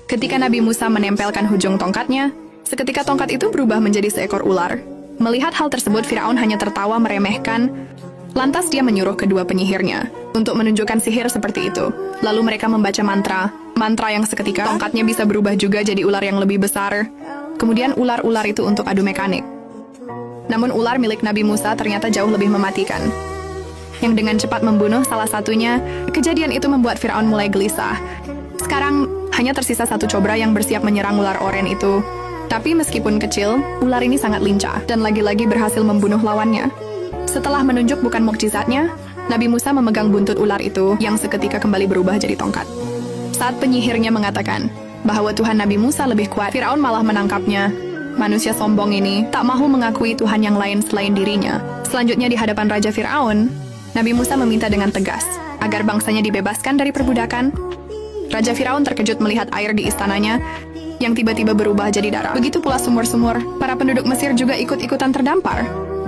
Ketika Nabi Musa menempelkan hujung tongkatnya, seketika tongkat itu berubah menjadi seekor ular. Melihat hal tersebut, Firaun hanya tertawa meremehkan. Lantas dia menyuruh kedua penyihirnya untuk menunjukkan sihir seperti itu. Lalu mereka membaca mantra yang seketika tongkatnya bisa berubah juga jadi ular yang lebih besar. Kemudian ular-ular itu untuk adu mekanik. Namun ular milik Nabi Musa ternyata jauh lebih mematikan, yang dengan cepat membunuh salah satunya. Kejadian itu membuat Firaun mulai gelisah. Sekarang hanya tersisa satu cobra yang bersiap menyerang ular oren itu. Tapi meskipun kecil, ular ini sangat lincah dan lagi-lagi berhasil membunuh lawannya. Setelah menunjuk bukan mukjizatnya, Nabi Musa memegang buntut ular itu yang seketika kembali berubah jadi tongkat. Saat penyihirnya mengatakan bahwa Tuhan Nabi Musa lebih kuat, Firaun malah menangkapnya. Manusia sombong ini tak mau mengakui Tuhan yang lain selain dirinya. Selanjutnya di hadapan Raja Firaun, Nabi Musa meminta dengan tegas agar bangsanya dibebaskan dari perbudakan. Raja Firaun terkejut melihat air di istananya yang tiba-tiba berubah jadi darah. Begitu pula sumur-sumur. Para penduduk Mesir juga ikut-ikutan terdampar.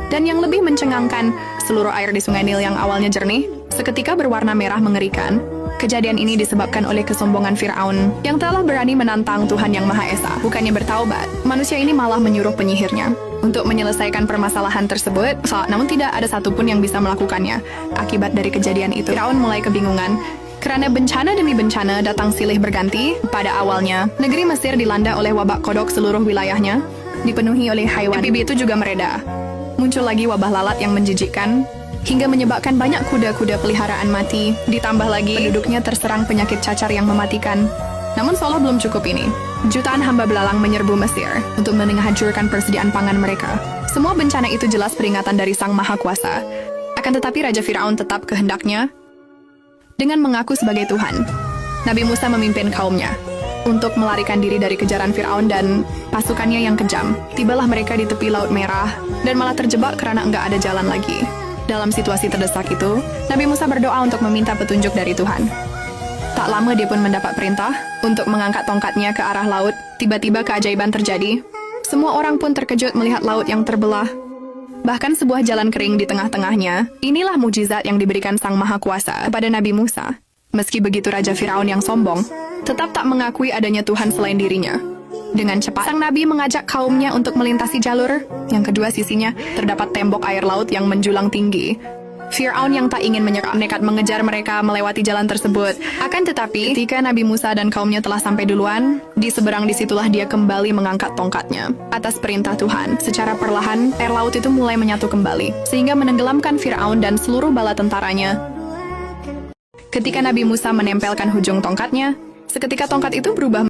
Dan yang lebih mencengangkan, seluruh air di sungai Nil yang awalnya jernih, seketika berwarna merah mengerikan. Kejadian ini disebabkan oleh kesombongan Firaun yang telah berani menantang Tuhan Yang Maha Esa. Bukannya bertaubat, manusia ini malah menyuruh penyihirnya untuk menyelesaikan permasalahan tersebut, namun tidak ada satupun yang bisa melakukannya. Akibat dari kejadian itu, Firaun mulai kebingungan. Karena bencana demi bencana datang silih berganti. Pada awalnya, negeri Mesir dilanda oleh wabak kodok, seluruh wilayahnya dipenuhi oleh haiwan. Bibi itu juga mereda. Muncul lagi wabah lalat yang menjijikkan, hingga menyebabkan banyak kuda-kuda peliharaan mati. Ditambah lagi, penduduknya terserang penyakit cacar yang mematikan. Namun seolah belum cukup ini. Jutaan hamba belalang menyerbu Mesir untuk menghancurkan persediaan pangan mereka. Semua bencana itu jelas peringatan dari Sang Maha Kuasa. Akan tetapi Raja Firaun tetap kehendaknya dengan mengaku sebagai Tuhan. Nabi Musa memimpin kaumnya untuk melarikan diri dari kejaran Firaun dan pasukannya yang kejam. Tibalah mereka di tepi Laut Merah dan malah terjebak karena enggak ada jalan lagi. Dalam situasi terdesak itu, Nabi Musa berdoa untuk meminta petunjuk dari Tuhan. Tak lama dia pun mendapat perintah untuk mengangkat tongkatnya ke arah laut. Tiba-tiba keajaiban terjadi. Semua orang pun terkejut melihat laut yang terbelah. Bahkan sebuah jalan kering di tengah-tengahnya. Inilah mukjizat yang diberikan Sang Maha Kuasa kepada Nabi Musa. Meski begitu, Raja Firaun yang sombong tetap tak mengakui adanya Tuhan selain dirinya. Dengan cepat, sang Nabi mengajak kaumnya untuk melintasi jalur. Yang kedua sisinya terdapat tembok air laut yang menjulang tinggi. Firaun yang tak ingin menyerah nekat mengejar mereka melewati jalan tersebut. Akan tetapi, ketika Nabi Musa dan kaumnya telah sampai duluan, di seberang disitulah dia kembali mengangkat tongkatnya. Atas perintah Tuhan, secara perlahan, air laut itu mulai menyatu kembali, sehingga menenggelamkan Firaun dan seluruh bala tentaranya. Ketika Nabi Musa menempelkan hujung tongkatnya, seketika tongkat itu berubah